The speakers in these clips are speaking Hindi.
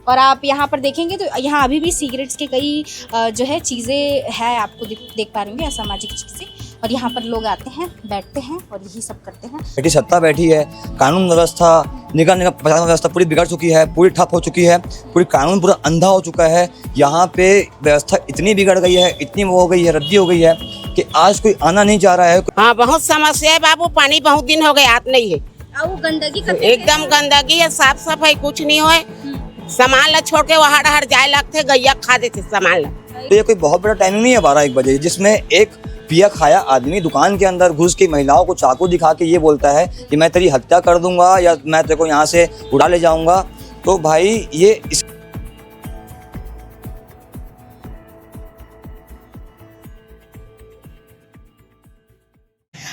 और आप यहाँ पर देखेंगे तो यहाँ अभी भी सिगरेट्स के कई जो है चीज़ें हैं, आपको देख पा रहे होंगे, असामाजिक चीज़ें। और यहाँ पर लोग आते हैं, बैठते हैं और यही सब करते हैं। बैठी सत्ता बैठी है, कानून व्यवस्था, निगम प्रशासन व्यवस्था पूरी बिगड़ चुकी है, पूरी ठप हो चुकी है, पूरी कानून पूरा अंधा हो चुका है। यहाँ पे व्यवस्था इतनी बिगड़ गई है, इतनी वो हो गई है, रद्दी हो गई है कि आज कोई आना नहीं चाह रहा है। हाँ, बहुत समस्या है बाबू, पानी बहुत दिन हो गए आत नहीं है। वो गंदगी एकदम गंदगी है, साफ सफाई कुछ नहीं हो। सामान ला छोड़ के वहाँ डहर जाए लगते, गैया खा देते सामान ला। तो ये कोई बहुत बड़ा टाइमिंग नहीं है 12-1 बजे, जिसमें एक पिया खाया आदमी दुकान के अंदर घुस के महिलाओं को चाकू दिखा के ये बोलता है कि मैं तेरी हत्या कर दूंगा या मैं तेरे को यहाँ से उड़ा ले जाऊंगा। तो भाई ये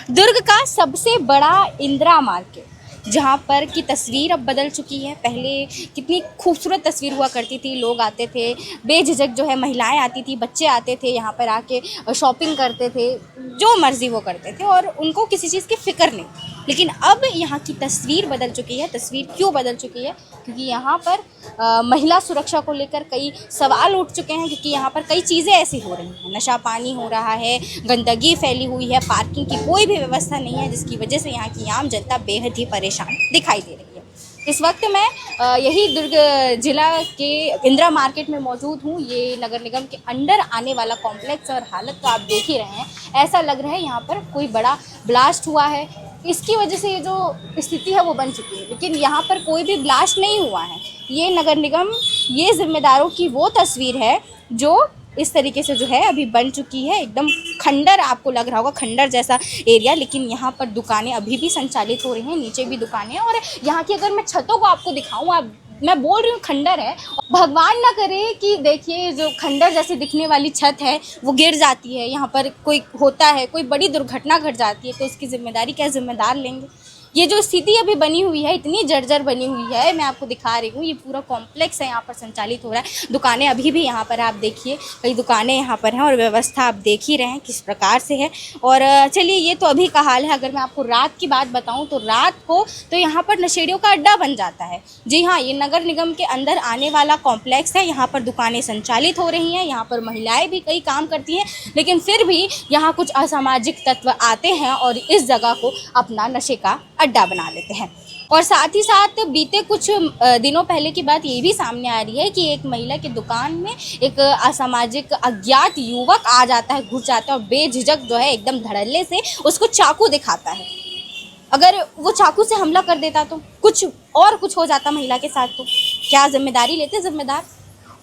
दुर्ग का सबसे बड़ा इंदिरा मार्केट, जहाँ पर की तस्वीर अब बदल चुकी है। पहले कितनी खूबसूरत तस्वीर हुआ करती थी, लोग आते थे बेझिझक, जो है महिलाएं आती थी, बच्चे आते थे, यहाँ पर आके शॉपिंग करते थे, जो मर्जी वो करते थे और उनको किसी चीज़ की फ़िक्र नहीं। लेकिन अब यहाँ की तस्वीर बदल चुकी है। तस्वीर क्यों बदल चुकी है? क्योंकि यहाँ पर महिला सुरक्षा को लेकर कई सवाल उठ चुके हैं, क्योंकि यहाँ पर कई चीज़ें ऐसी हो रही हैं, नशा पानी हो रहा है, गंदगी फैली हुई है, पार्किंग की कोई भी व्यवस्था नहीं है, जिसकी वजह से यहाँ की आम जनता बेहद ही परेशान दिखाई दे रही है। इस वक्त मैं यही दुर्ग जिला के इंदिरा मार्केट में मौजूद हूँ। ये नगर निगम के अंडर आने वाला कॉम्प्लेक्स, और हालत तो आप देख ही रहे हैं। ऐसा लग रहा है यहाँ पर कोई बड़ा ब्लास्ट हुआ है, इसकी वजह से ये जो स्थिति है वो बन चुकी है। लेकिन यहाँ पर कोई भी ब्लास्ट नहीं हुआ है। ये नगर निगम, ये जिम्मेदारों की वो तस्वीर है जो इस तरीके से जो है अभी बन चुकी है। एकदम खंडर, आपको लग रहा होगा खंडर जैसा एरिया, लेकिन यहाँ पर दुकानें अभी भी संचालित हो रही हैं, नीचे भी दुकानें हैं। और यहाँ की अगर मैं छतों को आपको दिखाऊँ, मैं बोल रही हूँ खंडर है, भगवान ना करे कि देखिए जो खंडर जैसे दिखने वाली छत है वो गिर जाती है, यहाँ पर कोई होता है, कोई बड़ी दुर्घटना घट जाती है, तो इसकी जिम्मेदारी क्या जिम्मेदार लेंगे? ये जो स्थिति अभी बनी हुई है, इतनी जर्जर बनी हुई है, मैं आपको दिखा रही हूँ। ये पूरा कॉम्प्लेक्स है, यहाँ पर संचालित हो रहा है। दुकानें अभी भी यहाँ पर आप देखिए, कई दुकानें यहाँ पर हैं और व्यवस्था आप देख ही रहे हैं किस प्रकार से है। और चलिए, ये तो अभी का हाल है। अगर मैं आपको रात की बात बताऊँ तो रात को तो यहाँ पर नशेड़ियों का अड्डा बन जाता है। जी हाँ, ये नगर निगम के अंदर आने वाला कॉम्प्लेक्स है। यहाँ पर दुकानें संचालित हो रही हैं, यहाँ पर महिलाएँ भी कई काम करती हैं, लेकिन फिर भी यहाँ कुछ असामाजिक तत्व आते हैं और इस जगह को अपना नशे का अड्डा बना लेते हैं। और साथ ही साथ बीते कुछ दिनों पहले की बात ये भी सामने आ रही है कि एक महिला की दुकान में एक असामाजिक अज्ञात युवक आ जाता है, घुस जाता है और बेझिझक जो है एकदम धड़ल्ले से उसको चाकू दिखाता है। अगर वो चाकू से हमला कर देता तो कुछ हो जाता महिला के साथ, तो क्या जिम्मेदारी लेते जिम्मेदार?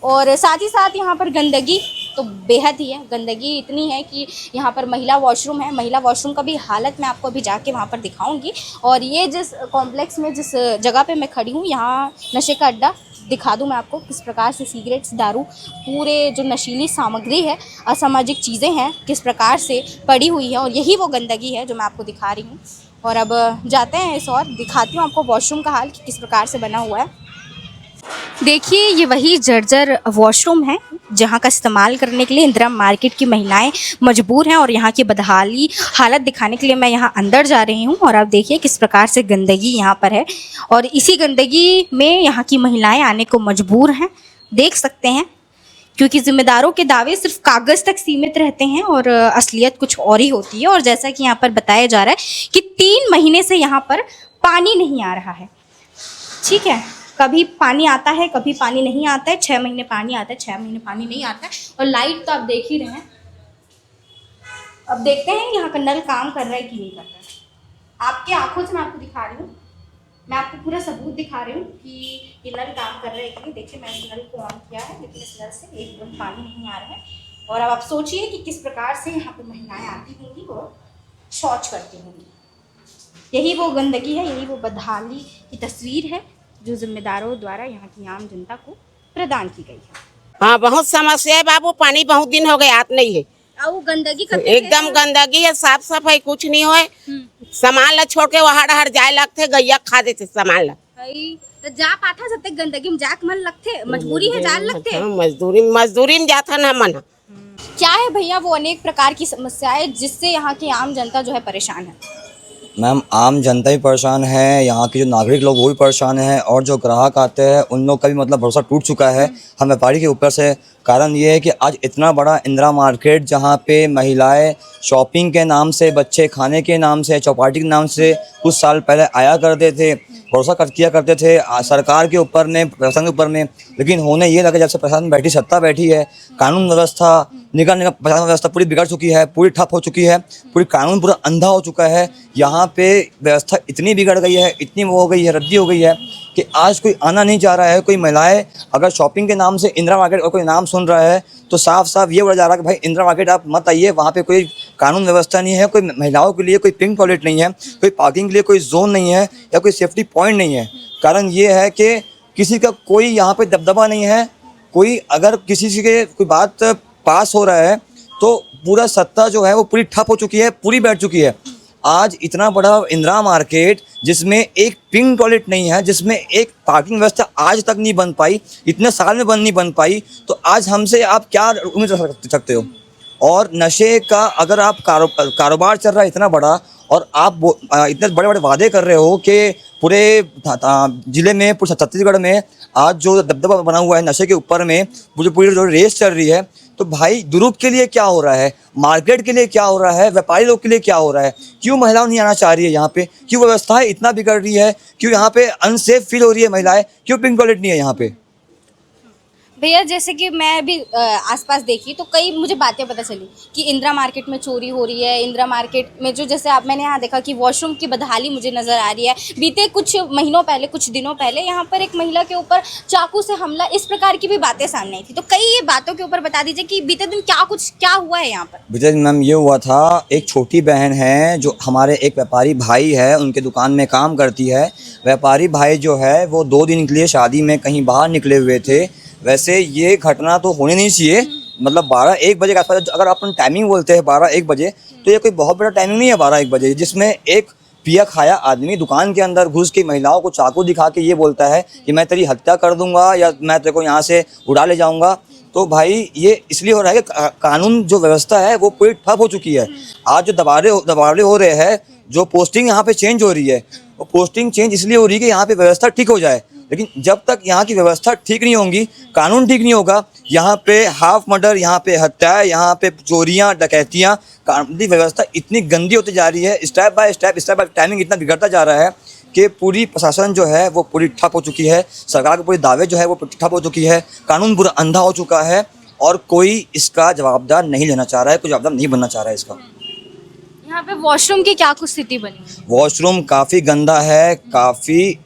और साथ ही साथ यहाँ पर गंदगी तो बेहद ही है। गंदगी इतनी है कि यहाँ पर महिला वॉशरूम है, महिला वॉशरूम का भी हालत मैं आपको अभी जाके वहाँ पर दिखाऊंगी। और ये जिस कॉम्प्लेक्स में, जिस जगह पे मैं खड़ी हूँ, यहाँ नशे का अड्डा दिखा दूँ मैं आपको, किस प्रकार से सिगरेट्स, दारू, पूरे जो नशीली सामग्री है, असामाजिक चीज़ें हैं, किस प्रकार से पड़ी हुई है। और यही वो गंदगी है जो मैं आपको दिखा रही हूँ। और अब जाते हैं इस और दिखाती हूँ आपको वॉशरूम का हाल कि किस प्रकार से बना हुआ है। देखिए, ये वही जर्जर वॉशरूम है जहाँ का इस्तेमाल करने के लिए इंदिरा मार्केट की महिलाएं मजबूर हैं। और यहाँ की बदहाली हालत दिखाने के लिए मैं यहाँ अंदर जा रही हूँ। और आप देखिए किस प्रकार से गंदगी यहाँ पर है, और इसी गंदगी में यहाँ की महिलाएं आने को मजबूर हैं, देख सकते हैं। क्योंकि जिम्मेदारों के दावे सिर्फ कागज़ तक सीमित रहते हैं और असलियत कुछ और ही होती है। और जैसा कि यहाँ पर बताया जा रहा है कि 3 महीने से यहाँ पर पानी नहीं आ रहा है। ठीक है, कभी पानी आता है, कभी पानी नहीं आता है। 6 महीने पानी आता है, 6 महीने पानी नहीं आता है। और लाइट तो आप देख ही रहे हैं। अब देखते हैं यहाँ का नल काम कर रहा है कि नहीं कर रहा है। आपके आंखों से मैं आपको दिखा रही हूँ, मैं आपको पूरा सबूत दिखा रही हूँ कि ये नल काम कर रहा है कि नहीं। देखिए, मैंने इस नल को ऑन किया है, लेकिन इस नल से एकदम पानी नहीं आ रहा है। और अब आप सोचिए कि किस प्रकार से यहाँ पर महिलाएँ आती होंगी और शौच करती होंगी। यही वो गंदगी है, यही वो बदहाली की तस्वीर है जो जिम्मेदारों द्वारा यहाँ की आम जनता को प्रदान की गई है। हाँ, बहुत समस्या है बाबू, पानी बहुत दिन हो गए आत नहीं है। वो गंदगी एकदम गंदगी है, साफ सफाई कुछ नहीं हो। सामान ला छोड़ के वहाँ डहर जाए लगते, गैया खा देते सामान ला। तो जा पाथा जब तक गंदगी में जाक मन लगते, मजबूरी है जान लगते। मजदूरी में जाता ना मन। क्या है भैया, वो अनेक प्रकार की समस्याएं जिससे यहाँ की आम जनता जो है परेशान है। मैम आम जनता भी परेशान है, यहाँ के जो नागरिक लोग वो भी परेशान हैं और जो ग्राहक आते हैं उन लोग का भी मतलब भरोसा टूट चुका है हम व्यापारी के ऊपर से। कारण ये है कि आज इतना बड़ा इंदिरा मार्केट जहाँ पे महिलाएं शॉपिंग के नाम से, बच्चे खाने के नाम से, चौपाटी के नाम से कुछ साल पहले आया करते थे, भरोसा किया करते थे सरकार के ऊपर में, प्रशासन के ऊपर में। लेकिन होने ये लगा जब से प्रशासन बैठी, सत्ता बैठी है, कानून व्यवस्था, निगम प्रशासन व्यवस्था पूरी बिगड़ चुकी है, पूरी ठप हो चुकी है, पूरी कानून पूरा अंधा हो चुका है। यहाँ पे व्यवस्था इतनी बिगड़ गई है, इतनी वो हो गई है, रद्दी हो गई है कि आज कोई आना नहीं चाह रहा है। कोई महिलाएं अगर शॉपिंग के नाम से इंदिरा मार्केट और कोई नाम सुन रहा है तो साफ साफ ये बोला जा रहा है कि भाई इंदिरा मार्केट आप मत आइए, वहाँ पे कोई कानून व्यवस्था नहीं है, कोई महिलाओं के लिए कोई पिंक टॉयलेट नहीं है, कोई पार्किंग के लिए कोई जोन नहीं है या कोई सेफ्टी पॉइंट नहीं है। कारण ये है कि किसी का कोई यहाँ पे दबदबा नहीं है। कोई अगर किसी के कोई बात पास हो रहा है तो पूरा सत्ता जो है वो पूरी ठप हो चुकी है, पूरी बैठ चुकी है। आज इतना बड़ा इंदिरा मार्केट जिसमें एक पिंक टॉयलेट नहीं है, जिसमें एक पार्किंग व्यवस्था आज तक नहीं बन पाई, इतने साल में नहीं बन पाई, तो आज हमसे आप क्या उम्मीद रख सकते हो। और नशे का अगर आप कारोबार चल रहा है इतना बड़ा और आप इतने बड़े बड़े वादे कर रहे हो कि पूरे ज़िले में, पूरे छत्तीसगढ़ में आज जो दबदबा बना हुआ है नशे के ऊपर में, पूरी जो रेस चल रही है, तो भाई दुरुप के लिए क्या हो रहा है, मार्केट के लिए क्या हो रहा है, व्यापारी लोग के लिए क्या हो रहा है, क्यों महिलाएं नहीं आना चाह रही है यहाँ पे, क्यों व्यवस्थाएं इतना बिगड़ रही है, क्यों यहाँ पे अनसेफ फील हो रही है महिलाएं, क्यों पिंक टॉयलेट नहीं है यहाँ पे। भैया जैसे कि मैं भी आसपास देखी तो कई मुझे बातें पता चली कि इंदिरा मार्केट में चोरी हो रही है, इंदिरा मार्केट में जो जैसे आप मैंने यहाँ देखा कि वॉशरूम की बदहाली मुझे नज़र आ रही है। बीते कुछ महीनों पहले, कुछ दिनों पहले यहाँ पर एक महिला के ऊपर चाकू से हमला, इस प्रकार की भी बातें सामने आई थी। तो कई ये बातों के ऊपर बता दीजिए कि बीते दिन क्या हुआ है यहाँ पर। बीते दिन मैम ये हुआ था, एक छोटी बहन है जो हमारे एक व्यापारी भाई है, उनके दुकान में काम करती है। व्यापारी भाई जो है वो 2 दिन के लिए शादी में कहीं बाहर निकले हुए थे। वैसे ये घटना तो होनी नहीं चाहिए, मतलब 12-1 बजे के आसपास अगर अपन टाइमिंग बोलते हैं 12-1 बजे, तो ये कोई बहुत बड़ा टाइमिंग नहीं है 12-1 बजे, जिसमें एक पिया खाया आदमी दुकान के अंदर घुस के महिलाओं को चाकू दिखा के ये बोलता है कि मैं तेरी हत्या कर दूंगा या मैं तेरे को यहाँ से उड़ा ले जाऊंगा। तो भाई ये इसलिए हो रहा है कि कानून जो व्यवस्था है वो पूरी ठप हो चुकी है। आज जो दबावड़े हो रहे हैं, जो पोस्टिंग यहाँ पे चेंज हो रही है, वो पोस्टिंग चेंज इसलिए हो रही है कि यहाँ पे व्यवस्था ठीक हो जाए। लेकिन जब तक यहाँ की व्यवस्था ठीक नहीं होगी, कानून ठीक नहीं होगा, यहाँ पे हाफ मर्डर, यहाँ पे हत्याएं, यहाँ पे चोरियाँ, डकैतियाँ, कानूनी व्यवस्था इतनी गंदी होती जा रही है। स्टेप बाय स्टेप टाइमिंग इतना बिगड़ता जा रहा है कि पूरी प्रशासन जो है वो पूरी ठप हो चुकी है, सरकार के पूरे दावे जो है वो ठप हो चुकी है, कानून पूरा अंधा हो चुका है और कोई इसका जवाबदार नहीं लेना चाह रहा है, कोई जवाबदार नहीं बनना चाह रहा है इसका। यहाँ पे वॉशरूम की क्या कुछ स्थिति बनी? वॉशरूम काफ़ी गंदा है, काफ़ी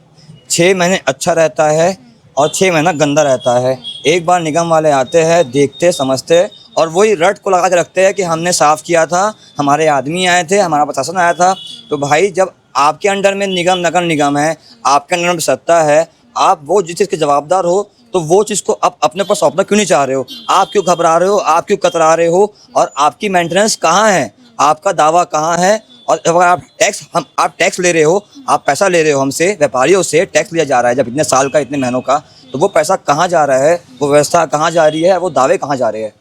6 महीने अच्छा रहता है और 6 महीना गंदा रहता है। एक बार निगम वाले आते हैं, देखते समझते और वही रट को लगा के रखते हैं कि हमने साफ़ किया था, हमारे आदमी आए थे, हमारा प्रशासन आया था। तो भाई जब आपके अंडर में नगर निगम है, आपके अंडर में सत्ता है, आप वो जिस चीज़ के जवाबदार हो तो वो चीज़ को आप अपने ऊपर सौंपना क्यों नहीं चाह रहे हो? आप क्यों घबरा रहे हो? आप क्यों कतरा रहे हो? और आपकी मेंटेनेंस कहाँ है? आपका दावा कहाँ है? और अगर आप टैक्स ले रहे हो, आप पैसा ले रहे हो हमसे, व्यापारियों से टैक्स लिया जा रहा है जब इतने साल का, इतने महीनों का, तो वो पैसा कहाँ जा रहा है? वो व्यवस्था कहाँ जा रही है? वो दावे कहाँ जा रहे हैं?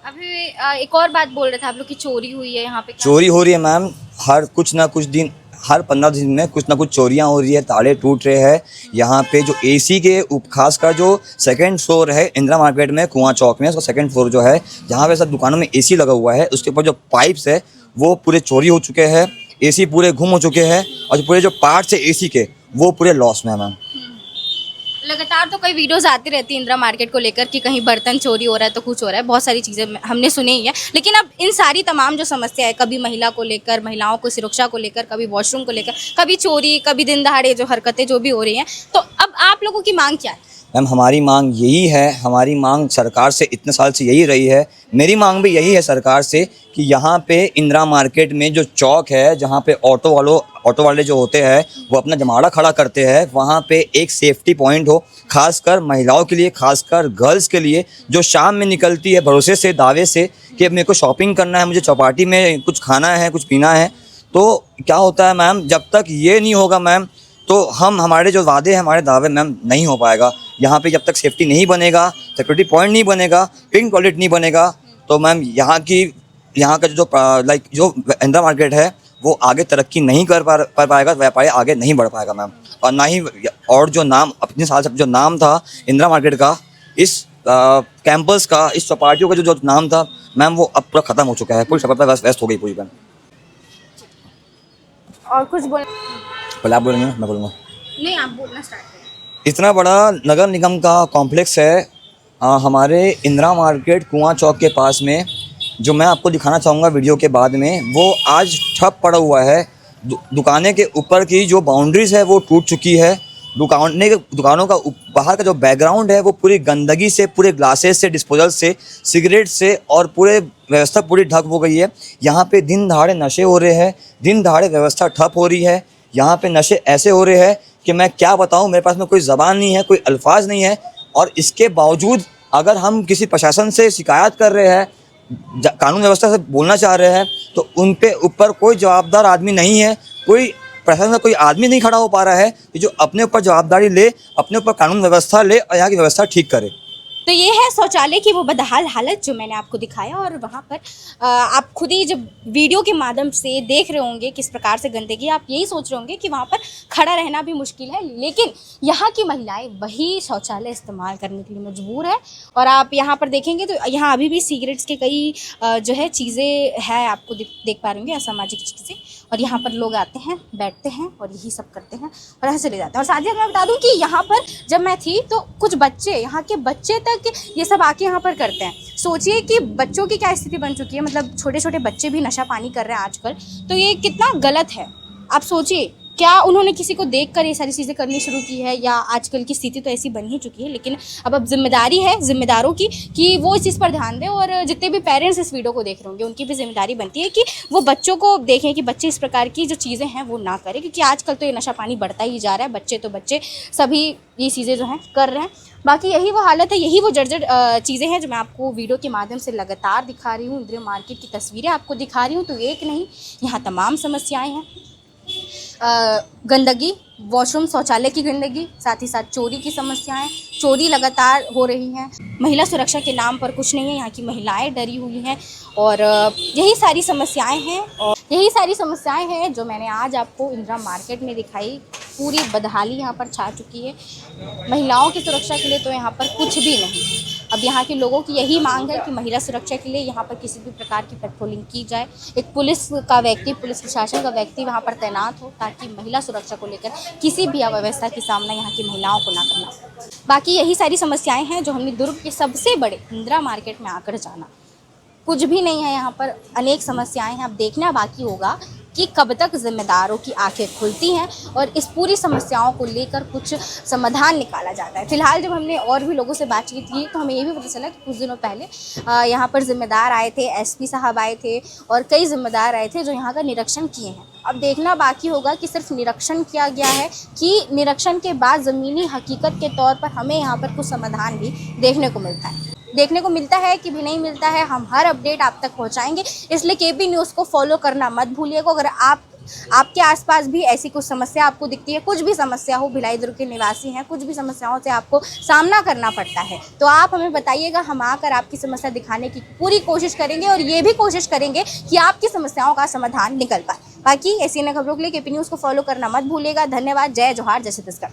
अभी एक और बात बोल रहे थे आप लोग की चोरी हुई है यहाँ पे। चोरी हो रही है मैम, हर कुछ ना कुछ दिन, हर 15 दिन में कुछ ना कुछ चोरियां हो रही है, ताले टूट रहे हैं। यहाँ पे जो एसी के खासकर जो 2nd फ्लोर है इंदिरा मार्केट में, कुआं चौक में, उसका 2nd फ्लोर जो है, जहाँ पे सब दुकानों में एसी लगा हुआ है, उसके ऊपर जो पाइप्स है वो पूरे चोरी हो चुके हैं, एसी पूरे गुम हो चुके हैं और पूरे जो पार्ट्स है एसी के वो पूरे लॉस में है मैम। लगातार तो कई वीडियोस आती रहती है इंदिरा मार्केट को लेकर कि कहीं बर्तन चोरी हो रहा है तो कुछ हो रहा है, बहुत सारी चीज़ें हमने सुनी ही है। लेकिन अब इन सारी तमाम जो समस्या है, कभी महिला को लेकर, महिलाओं को सुरक्षा को लेकर, कभी वॉशरूम को लेकर, कभी चोरी, कभी दिन दहाड़े जो हरकतें जो भी हो रही हैं, तो अब आप लोगों की मांग क्या है? मैम हमारी मांग यही है, हमारी मांग सरकार से इतने साल से यही रही है, मेरी मांग भी यही है सरकार से कि यहाँ पे इंदिरा मार्केट में जो चौक है, जहाँ पे ऑटो वाले जो होते हैं वो अपना जमाड़ा खड़ा करते हैं, वहाँ पे एक सेफ्टी पॉइंट हो, खासकर महिलाओं के लिए, खासकर गर्ल्स के लिए, जो शाम में निकलती है भरोसे से, दावे से कि अब मेरे को शॉपिंग करना है, मुझे चौपाटी में कुछ खाना है, कुछ पीना है। तो क्या होता है मैम, जब तक ये नहीं होगा मैम, तो हमारे जो वादे हैं, हमारे दावे मैम नहीं हो पाएगा। यहाँ पे जब तक सेफ्टी नहीं बनेगा, सिक्योरिटी पॉइंट नहीं बनेगा, पिंक टॉयलेट नहीं बनेगा, तो मैम यहाँ का जो इंदिरा मार्केट है वो आगे तरक्की नहीं कर पाएगा, व्यापारी आगे नहीं बढ़ पाएगा मैम। और ना ही, और जो नाम अपने साल से जो नाम था इंदिरा मार्केट का, इस कैंपस का, इस चौपाटियों का जो नाम था मैम, वो अब पूरा खत्म हो चुका है, पूरी सफलता व्यस्त हो गई पूरी मैम। और कुछ बोल पहले आप बोलेंगे, मैं बोलूँगा। नहीं, आप बोलना स्टार्ट करें। इतना बड़ा नगर निगम का कॉम्प्लेक्स है हमारे इंदिरा मार्केट कुआं चौक के पास में, जो मैं आपको दिखाना चाहूँगा वीडियो के बाद में, वो आज ठप पड़ा हुआ है। दुकानें के ऊपर की जो बाउंड्रीज है वो टूट चुकी है। दुकानों का बाहर का जो बैकग्राउंड है वो पूरी गंदगी से, पूरे ग्लासेस से, डिस्पोजल से, सिगरेट से, और पूरे व्यवस्था पूरी ठप हो गई है। यहाँ पे दिन दहाड़े नशे हो रहे हैं, दिन दहाड़े व्यवस्था ठप हो रही है। यहाँ पे नशे ऐसे हो रहे हैं कि मैं क्या बताऊँ, मेरे पास में कोई ज़बान नहीं है, कोई अल्फाज नहीं है। और इसके बावजूद अगर हम किसी प्रशासन से शिकायत कर रहे हैं, कानून व्यवस्था से बोलना चाह रहे हैं, तो उन पे ऊपर कोई जवाबदार आदमी नहीं है, कोई प्रशासन का कोई आदमी नहीं खड़ा हो पा रहा है कि जो अपने ऊपर जवाबदारी ले, अपने ऊपर कानून व्यवस्था ले और यहाँ की व्यवस्था ठीक करे। तो ये है शौचालय की वो बदहाल हालत जो मैंने आपको दिखाया। और वहाँ पर आप खुद ही जब वीडियो के माध्यम से देख रहे होंगे किस प्रकार से गंदगी, आप यही सोच रहे होंगे कि वहाँ पर खड़ा रहना भी मुश्किल है, लेकिन यहाँ की महिलाएं वही शौचालय इस्तेमाल करने के लिए मजबूर है। और आप यहाँ पर देखेंगे तो यहाँ अभी भी सिगरेट्स के कई जो है चीज़ें हैं, आपको देख पा रहे होंगे, असामाजिक चीज़ें। और यहाँ पर लोग आते हैं, बैठते हैं और यही सब करते हैं और ऐसे चले जाते हैं। और साथ ही मैं बता दूँ कि यहाँ पर जब मैं थी तो कुछ बच्चे, यहाँ के बच्चे तक ये सब आके यहाँ पर करते हैं। सोचिए कि बच्चों की क्या स्थिति बन चुकी है, मतलब छोटे छोटे बच्चे भी नशा पानी कर रहे हैं आजकल, तो ये कितना गलत है। आप सोचिए, क्या उन्होंने किसी को देखकर ये सारी चीज़ें करनी शुरू की है, या आजकल की स्थिति तो ऐसी बन ही चुकी है। लेकिन अब जिम्मेदारी है जिम्मेदारों की कि वो इस चीज़ पर ध्यान दें। और जितने भी पेरेंट्स इस वीडियो को देख रहे होंगे, उनकी भी जिम्मेदारी बनती है कि वो बच्चों को देखें कि बच्चे इस प्रकार की जो चीज़ें हैं वो ना करें, क्योंकि आजकल तो ये नशा पानी बढ़ता ही जा रहा है। बच्चे तो बच्चे सभी ये चीज़ें जो हैं कर रहे हैं। बाकी यही वो हालत है, यही वो जर्जर चीज़ें हैं जो मैं आपको वीडियो के माध्यम से लगातार दिखा रही हूँ। इंदिरा मार्केट की तस्वीरें आपको दिखा रही हूँ, तो एक नहीं, यहाँ तमाम समस्याएँ हैं। गंदगी, वॉशरूम शौचालय की गंदगी, साथ ही साथ चोरी की समस्याएं, चोरी लगातार हो रही हैं। महिला सुरक्षा के नाम पर कुछ नहीं है, यहाँ की महिलाएं डरी हुई हैं। और यही सारी समस्याएं हैं, और यही सारी समस्याएं हैं जो मैंने आज आपको इंदिरा मार्केट में दिखाई। पूरी बदहाली यहाँ पर छा चुकी है। महिलाओं की सुरक्षा के लिए तो यहाँ पर कुछ भी नहीं। अब यहाँ के लोगों की यही मांग है कि महिला सुरक्षा के लिए यहाँ पर किसी भी प्रकार की पेट्रोलिंग की जाए, एक पुलिस का व्यक्ति, पुलिस प्रशासन का व्यक्ति वहाँ पर तैनात हो, ताकि महिला सुरक्षा को लेकर किसी भी अव्यवस्था की सामना यहाँ की महिलाओं को ना करना हो। बाकी यही सारी समस्याएं हैं जो हमने दुर्ग के सबसे बड़े इंदिरा मार्केट में आकर जाना। कुछ भी नहीं है यहाँ पर, अनेक समस्याएं हैं। अब देखना बाकी होगा कि कब तक जिम्मेदारों की आंखें खुलती हैं और इस पूरी समस्याओं को लेकर कुछ समाधान निकाला जाता है। फिलहाल जब हमने और भी लोगों से बातचीत की तो हमें ये भी पता चला कि कुछ दिनों पहले यहाँ पर जिम्मेदार आए थे, एसपी साहब आए थे और कई जिम्मेदार आए थे जो यहाँ का निरीक्षण किए हैं। अब देखना बाकी होगा कि सिर्फ निरीक्षण किया गया है कि निरीक्षण के बाद ज़मीनी हकीकत के तौर पर हमें यहाँ पर कुछ समाधान भी देखने को मिलता है कि भी नहीं मिलता है। हम हर अपडेट आप तक पहुंचाएंगे, इसलिए केपी न्यूज़ को फॉलो करना मत भूलिएगा। अगर आपके आसपास भी ऐसी कुछ समस्या आपको दिखती है, कुछ भी समस्या हो, भिलाई दुर्ग के निवासी हैं, कुछ भी समस्याओं से आपको सामना करना पड़ता है, तो आप हमें बताइएगा। हम आकर आपकी समस्या दिखाने की पूरी कोशिश करेंगे और ये भी कोशिश करेंगे कि आपकी समस्याओं का समाधान निकल पाए। बाकी ऐसी नई खबरों के लिए केपी न्यूज़ को फॉलो करना मत भूलिएगा। धन्यवाद। जय जोहार, जय छत्तीसगढ़।